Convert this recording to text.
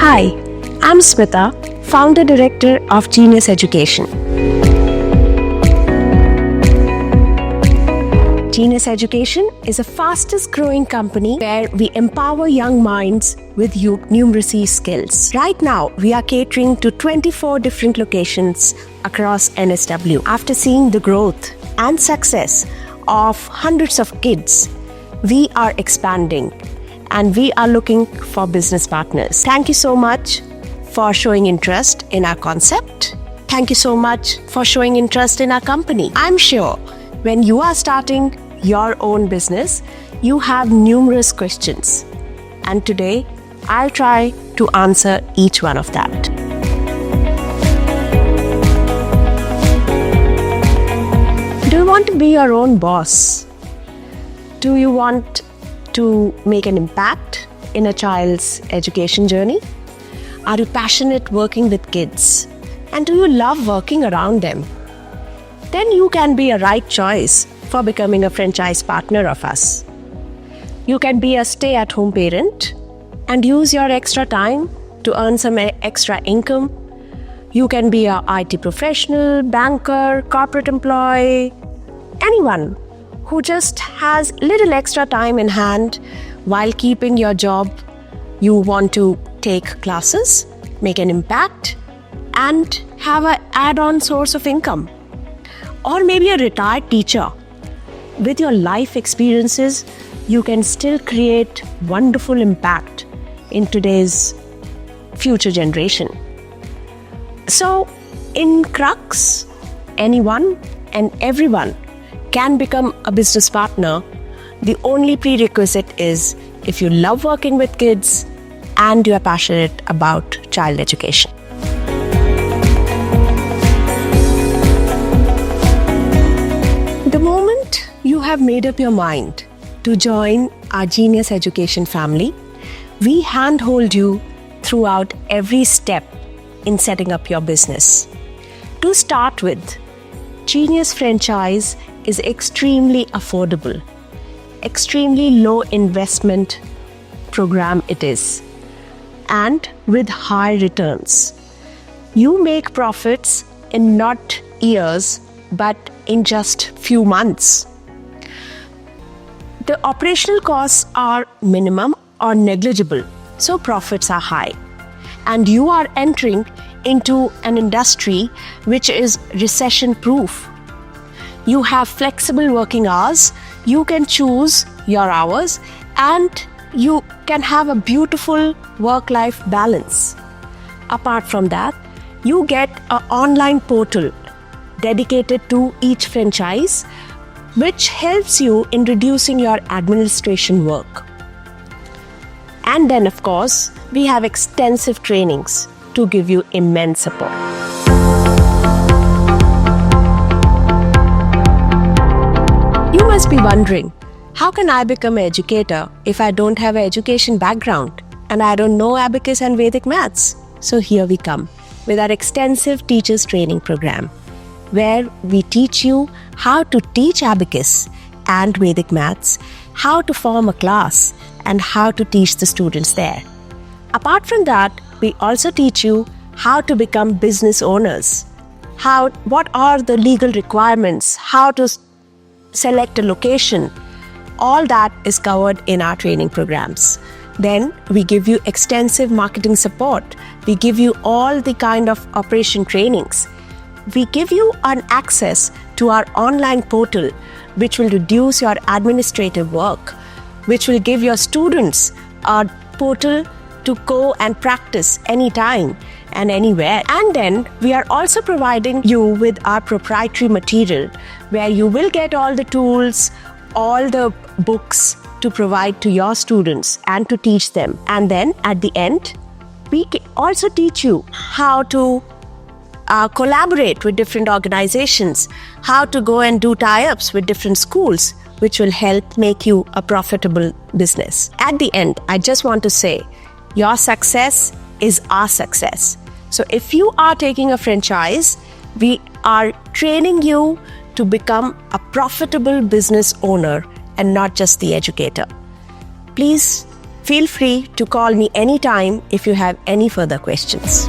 Hi, I'm Smita, Founder Director of Genius Education. Genius Education is the fastest growing company where we empower young minds with numeracy skills. Right now, we are catering to 24 different locations across NSW. After seeing the growth and success of hundreds of kids, we are expanding and we are looking for business partners. Thank you so much for showing interest in our concept. Thank you so much for showing interest in our company. I'm sure when you are starting your own business, you have numerous questions. And today, I'll try to answer each one of that. Do you want to be your own boss? Do you want to make an impact in a child's education journey? Are you passionate working with kids? And do you love working around them? Then you can be a right choice for becoming a franchise partner of us. You can be a stay-at-home parent and use your extra time to earn some extra income. You can be a IT professional, banker, corporate employee, anyone who just has little extra time in hand while keeping your job. You want to take classes, make an impact, and have an add-on source of income. Or maybe a retired teacher. With your life experiences, you can still create wonderful impact in today's future generation. So, in Crux, anyone and everyone can become a business partner. The only prerequisite is if you love working with kids and you are passionate about child education. The moment you have made up your mind to join our Genius Education family, we handhold you throughout every step in setting up your business. To start with, Genius Franchise is extremely affordable, extremely low investment program it is, and with high returns. You make profits in not years, but in just few months. The operational costs are minimum or negligible, so profits are high. And you are entering into an industry which is recession-proof. You have flexible working hours, you can choose your hours, and you can have a beautiful work-life balance. Apart from that, you get an online portal dedicated to each franchise, which helps you in reducing your administration work. And then, of course, we have extensive trainings to give you immense support. You must be wondering, how can I become an educator if I don't have an education background and I don't know Abacus and Vedic maths? So here we come with our extensive teachers training program, where we teach you how to teach Abacus and Vedic maths, how to form a class, and how to teach the students there. Apart from that, we also teach you how to become business owners, what are the legal requirements, how to select a location. All that is covered in our training programs. Then we give you extensive marketing support. We give you all the kind of operation trainings. We give you an access to our online portal, which will reduce your administrative work, which will give your students a portal to go and practice anytime and anywhere. And then we are also providing you with our proprietary material, where you will get all the tools, all the books to provide to your students and to teach them. And then at the end, we also teach you how to collaborate with different organizations, how to go and do tie-ups with different schools, which will help make you a profitable business. At the end, I just want to say, your success is our success. So if you are taking a franchise, we are training you to become a profitable business owner and not just the educator. Please Feel free to call me anytime if you have any further questions.